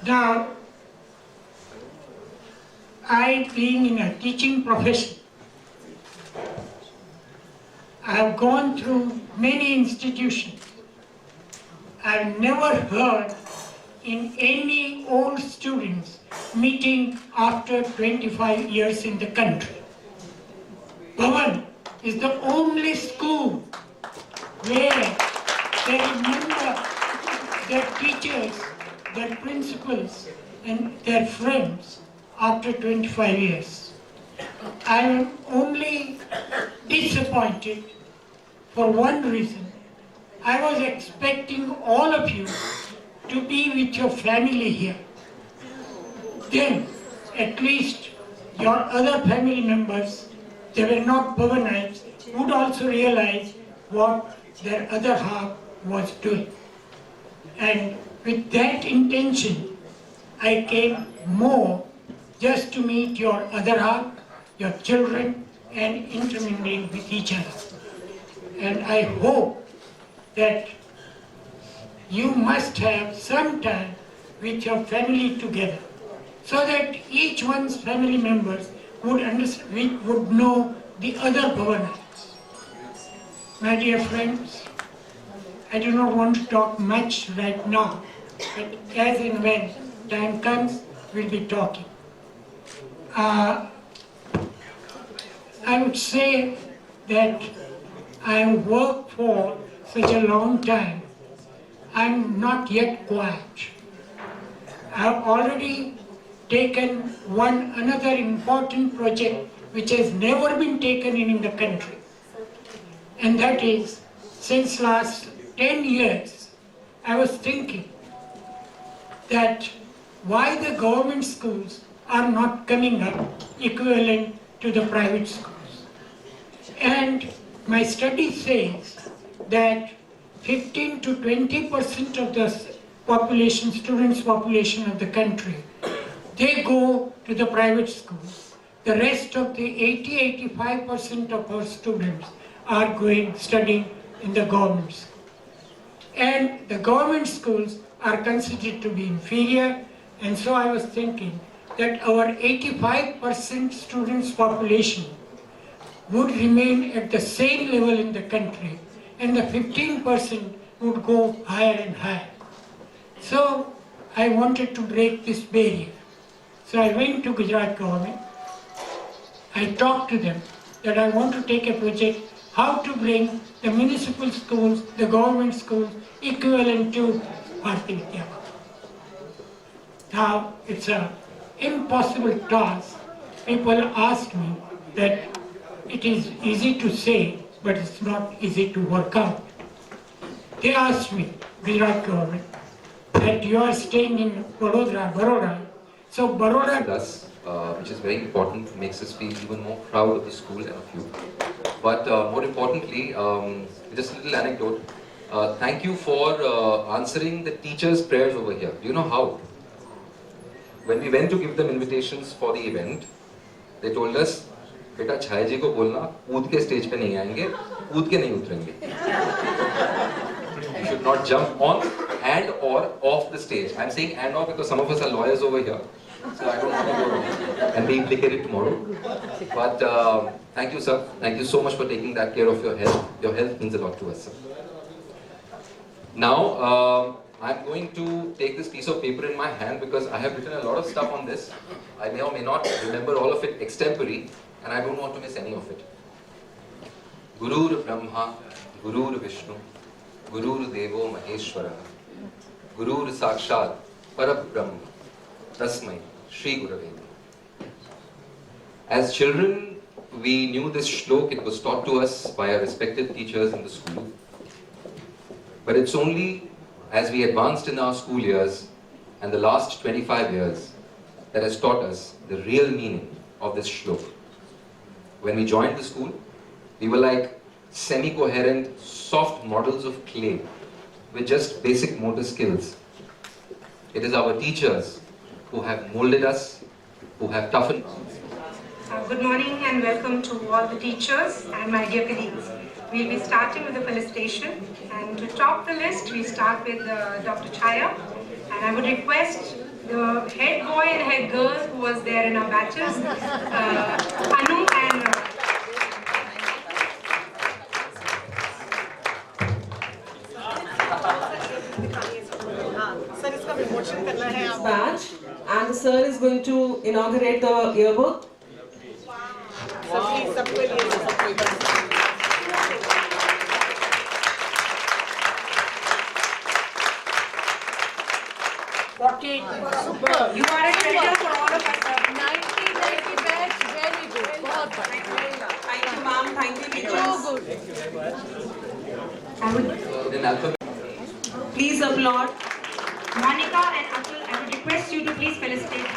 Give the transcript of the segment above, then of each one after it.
Now, I being in a teaching profession, I have gone through many institutions. I've never heard in any old students meeting after 25 years in the country. Bhavan is the only school where they remember their teachers, their principals, and their friends after 25 years. I am only disappointed for one reason. I was expecting all of you to be with your family here. Then, at least your other family members, they were not Bhavanites, would also realize what their other half was doing. And with that intention, I came more just to meet your other half, your children, and intermingling with each other. And I hope that you must have some time with your family together, so that each one's family members would understand, would know the other Bhavanites. My dear friends, I do not want to talk much right now, but as and when time comes, we'll be talking. I would say that I worked for such a long time. I'm not yet quiet. I've already taken another important project which has never been taken in the country. And that is, since last 10 years, I was thinking that why the government schools are not coming up equivalent to the private schools. And my study says that 15 to 20% of the students' population of the country, they go to the private schools. The rest of the 80-85% of our students are studying in the government schools. And the government schools are considered to be inferior, and so I was thinking that our 85% students' population would remain at the same level in the country, and the 15% would go higher and higher. So I wanted to break this barrier. So I went to Gujarat government. I talked to them that I want to take a project how to bring the municipal schools, the government schools, equivalent to Bharati Vidya Bhavan. Now it's an impossible task. People ask me that it is easy to say, but it's not easy to work out. They asked me, Gujarat government, that you are staying in Baroda. So Baroda does, which is very important, makes us feel even more proud of the school and of you. But more importantly, just a little anecdote. Thank you for answering the teachers' prayers over here. Do you know how? When we went to give them invitations for the event, they told us, बेटा छाया जी को बोलना कूद के stage पे नहीं आएंगे, कूद के नहीं उतरेंगे. You should not jump on and or off the stage. I'm saying and or because some of us are lawyers over here, so I don't want to go wrong and be implicated tomorrow. But thank you, sir. Thank you so much for taking that care of your health. Your health means a lot to us, sir. Now, I'm going to take this piece of paper in my hand because I have written a lot of stuff on this. I may or may not remember all of it extempore, and I don't want to miss any of it. Gurur Brahma, Gurur Vishnu, Gurur Devo Maheshwara, Gurur Sakshat, Parabrahma, Tasmai, Shri Gurave. As children, we knew this shlok. It was taught to us by our respected teachers in the school. But it's only as we advanced in our school years and the last 25 years that has taught us the real meaning of this shlok. When we joined the school, we were like semi-coherent, soft models of clay with just basic motor skills. It is our teachers who have molded us, who have toughened us. Good morning and welcome to all the teachers and my dear colleagues. we'll be starting with the felicitation. And to top the list, we start with Dr. Chaya. And I would request the head boy and head girl who was there in our batches, Anu and badge, and the sir is going to inaugurate the yearbook. you are a treasure for all of us. 90 batch, very good. Thank you, ma'am. Thank you, teachers. So good. I would, In alphabet. Please applaud. Monica and Atul, I would request you to please felicitate.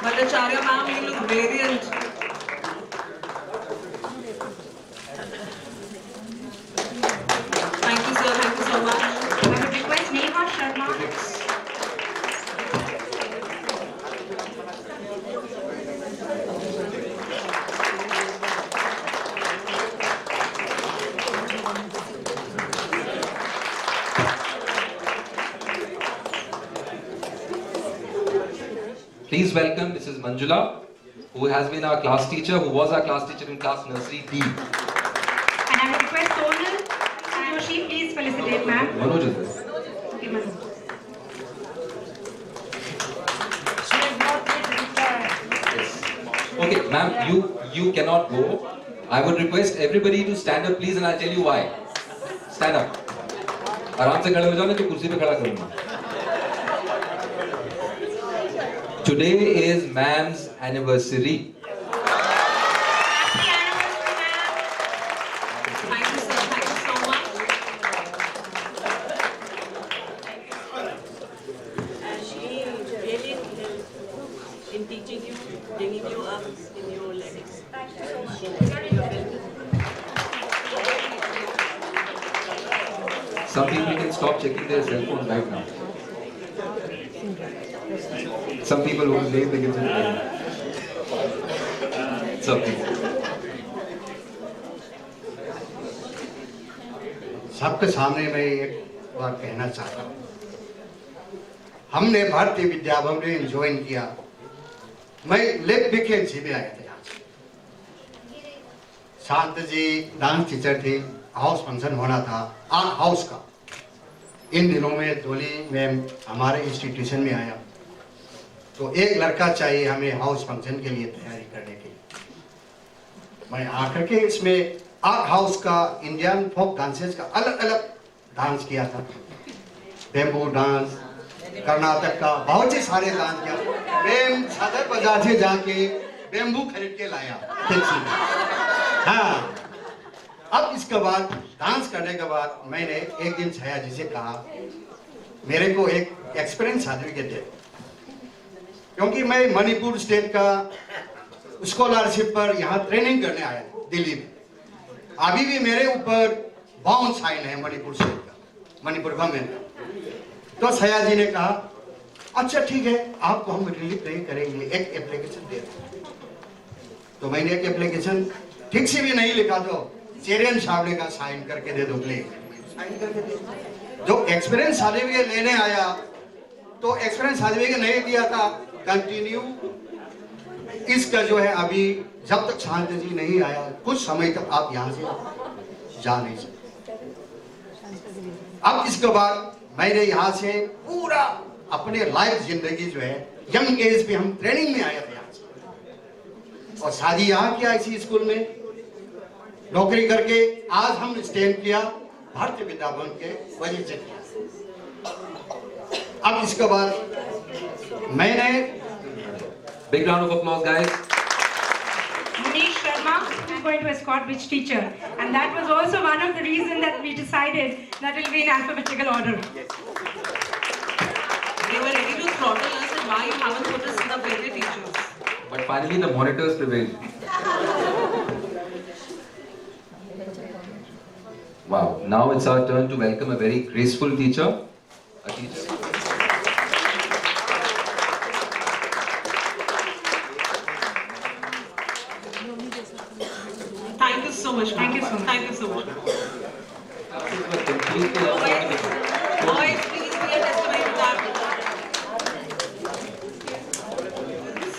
Bhattacharya ma'am, you look radiant. Thank you, sir. Thank you so much. I would request Neha Sharma. Please welcome Mrs. Manjula, who has been our class teacher, who was our class teacher in class nursery D. And I would request Sonal and Yoshi, please felicitate, ma'am. Manoj is this. Okay, ma'am. Yes. Okay, ma'am, you cannot go. I would request everybody to stand up, please, and I'll tell you why. Stand up. आराम से खड़े हो जाओ ना तो कुर्सी पे खड़ा करूँगा. Today is ma'am's anniversary. Happy anniversary, ma'am. Thank you, sir. Thank you so much. She really helped in teaching you, bringing you up in your learning. Some people can stop checking their cell phones right now. Some people who leave the kitchen. It's okay. सबके सामने मैं एक बात कहना चाहता हूँ. हमने भारतीय विद्या भवन में ज्वाइन किया. मैं लेट वैकेंसी में आया था यहाँ से. शांत जी डांस टीचर थे. हाउस फंक्शन होना था आर्ट हाउस का. इन दिनों में जोली मैम हमारे इंस्टीट्यूशन में आया तो एक लड़का चाहिए हमें हाउस फंक्शन के लिए तैयारी करने के लिए. मैं आकर के इसमें आर्ट हाउस का इंडियन फोक डांसेस का अलग अलग डांस किया था. बेम्बू डांस, कर्नाटक का बहुत ही सारे डांस किया. मैं सदर बाजार से जाके बेम्बू खरीद के लाया टैक्सी में. हाँ, अब इसके बाद डांस करने के बाद मैंने एक दिन छाया जी से कहा मेरे को एक एक्सपीरियंस सर्टिफिकेट दे, क्योंकि मैं मणिपुर स्टेट का स्कॉलरशिप पर यहाँ ट्रेनिंग करने आया दिल्ली में. अभी भी मेरे ऊपर बाउंड साइन है मणिपुर स्टेट का, मणिपुर गवर्नमेंट का. तो छाया जी ने कहा अच्छा ठीक है आपको हम रिलीफ नहीं करेंगे, एक एप्लीकेशन दे दो. तो मैंने एक एप्लीकेशन ठीक से भी नहीं लिखा तो चेरियन साहब ने कहा साइन करके दे दो प्लीज. साइन करके दे. जो एक्सपीरियंस सर्टिफिकेट लेने आया तो एक्सपीरियंस सर्टिफिकेट नहीं दिया था. कंटिन्यू इसका जो है अभी जब तक शांति जी नहीं आया कुछ समय तक आप यहाँ से जा नहीं सकते. अब इसके बाद मैंने यहाँ से पूरा अपने लाइफ जिंदगी जो है यंग एज पे हम ट्रेनिंग में आया थे यहाँ से. और शादी यहाँ किया इसी स्कूल में नौकरी करके आज हम स्टैंड किया भारतीय विद्या भवन के वजह से किया. अब इसके बाद मैंने Big round of applause, guys. Munish Sharma is going to escort which teacher, and that was also one of the reasons that we decided that it will be in alphabetical order. They were ready to throttle us, and why you haven't put us in the favorite teachers? But finally, the monitors prevailed. Wow. Now it's our turn to welcome a very graceful teacher. A teacher. Facebook पे Boys, please be a testimony to that.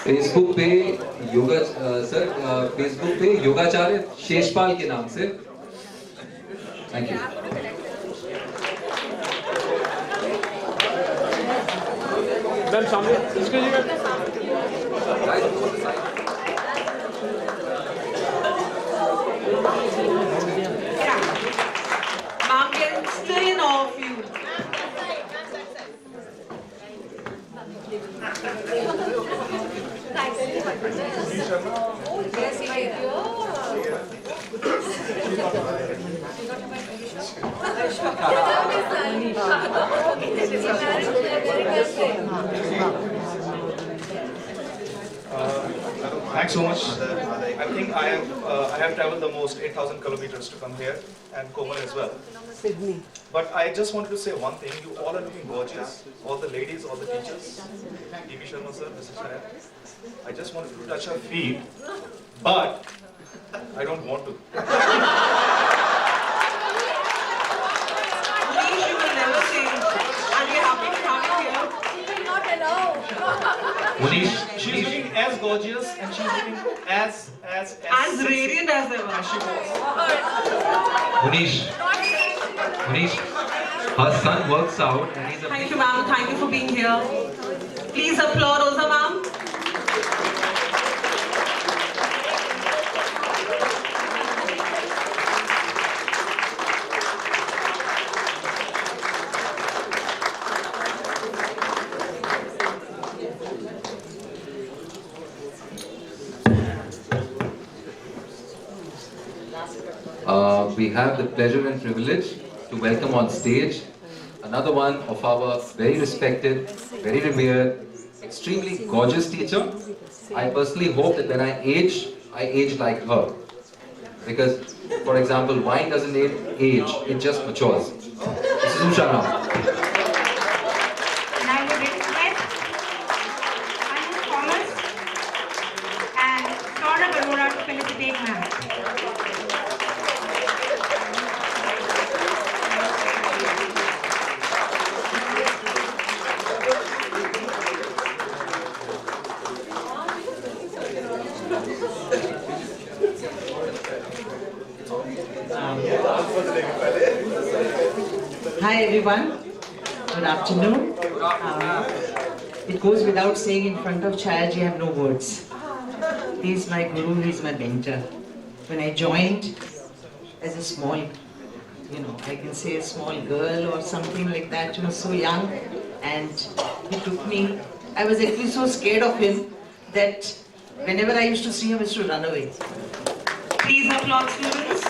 Facebook पे yoga sir Facebook पे योगाचार्य शेषपाल के नाम से thank you ma'am सामने इसके लिए Mom can still in awe of you. Thanks so much. I think I have traveled the most 8,000 kilometers to come here, and Komal as well. Sydney. But I just wanted to say one thing. You all are looking gorgeous. All the ladies, all the teachers. D.B. Sharma sir, Mrs. Shaya. I just wanted to touch her feet, but I don't want to. Please, you will never change. And we're happy to have you here. She's looking as gorgeous, and she's looking as As radiant as ever. as she was. Munish, her son works out and he's a Thank you, ma'am. Thank you for being here. Please applaud Rosa, ma'am. We have the pleasure and privilege to welcome on stage another one of our very respected, very revered, extremely gorgeous teacher. I personally hope that when I age like her. Because, for example, wine doesn't age, it just matures. This is Usha Ram. And I would request Anu Thomas and Saurabh Arora to felicitate ma'am. Hi everyone, good afternoon. It goes without saying in front of Chayaji I have no words. He is my guru, he is my mentor. When I joined as a small, I can say a small girl or something like that, so young, and he took me. I was actually so scared of him that whenever I used to see him, I used to run away. Please applaud students.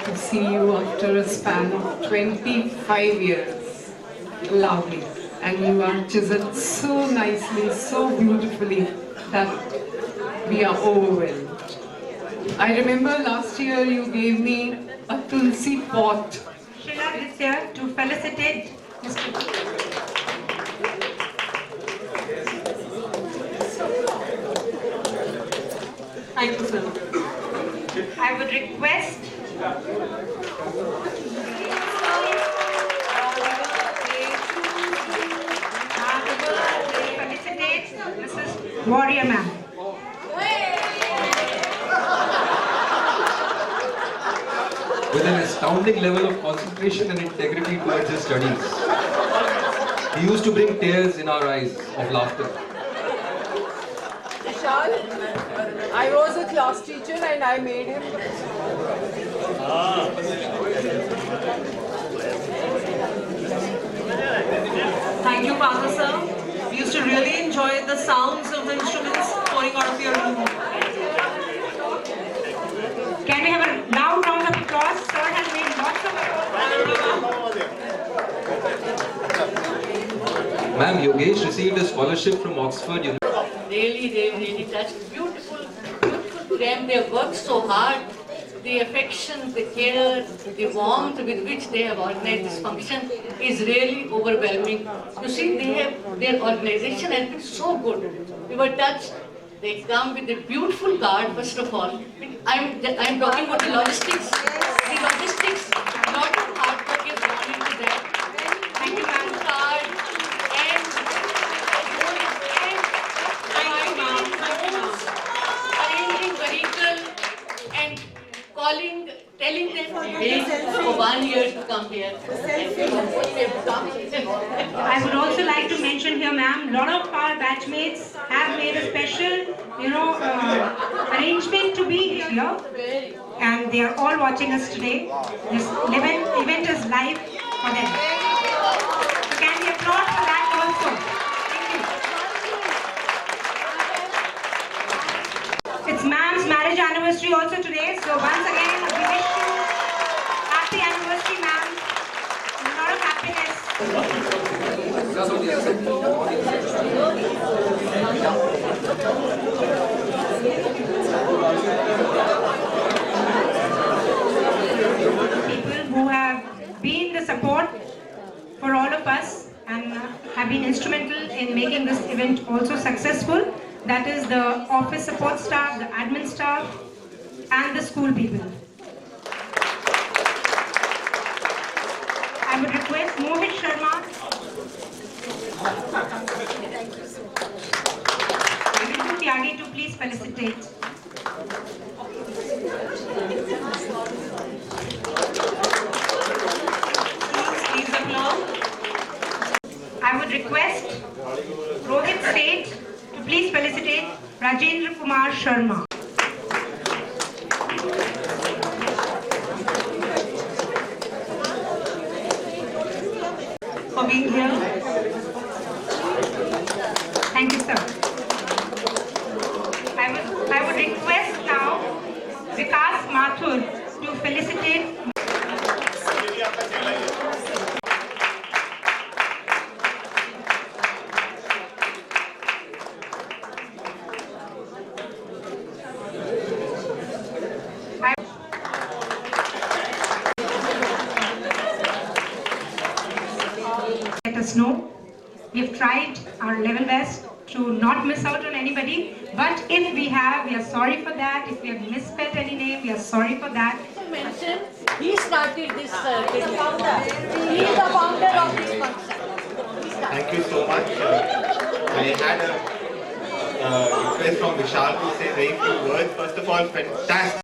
To see you after a span of 25 years. Lovely. And you are chiseled so nicely, so beautifully that we are overwhelmed. I remember last year you gave me a tulsi pot. Sheila is here to felicitate Mr. Thank you, sir. I would request felicitate Mrs. Warrior ma'am. With an astounding level of concentration and integrity towards his studies. He used to bring tears in our eyes of laughter. Vishal, I was a class teacher and I made him. Thank you, Father, sir. We used to really enjoy the sounds of the instruments pouring out of your room. Can we have a loud round of applause? Sir has made lots of Ma'am, Yogesh received a scholarship from Oxford University. Really, that's beautiful, beautiful to them. They work so hard the affection, the care, the warmth with which they have organized this function is really overwhelming. You see, their organization has been so good. We were touched. They come with a beautiful card, first of all. I'm talking about the logistics. The logistics, a lot of hard work is gone into that. Thank you, ma'am. Card and arranging vehicle and calling, telling them to wait for 1 year to come here. I would also like to mention here, ma'am, a lot of our batchmates have made a special, arrangement to be here, and they are all watching us today. This event is live for them. So can we applaud for that also? Thank you. It's ma'am's marriage anniversary also today, so once again we wish you happy anniversary, ma'am. A lot of happiness. People who have been the support for all of us and have been instrumental in making this event also successful. That is the office support staff, the admin staff, and the school people. I would request Mohit Sharma. Vidhu Tyagi to please felicitate. Please applaud. I would request Rohit Seth to please felicitate Rajendra Kumar Sharma. For being here. Thank you, sir. I would request now Vikas Mathur to felicitate. Let us know. We've tried our level best to not miss out on anybody, but if we have, we are sorry for that. If we have misspelled any name, we are sorry for that. Mention, he started this. He is the founder of this function. Thank you so much. I had a request from Vishal to say very few words. First of all, fantastic.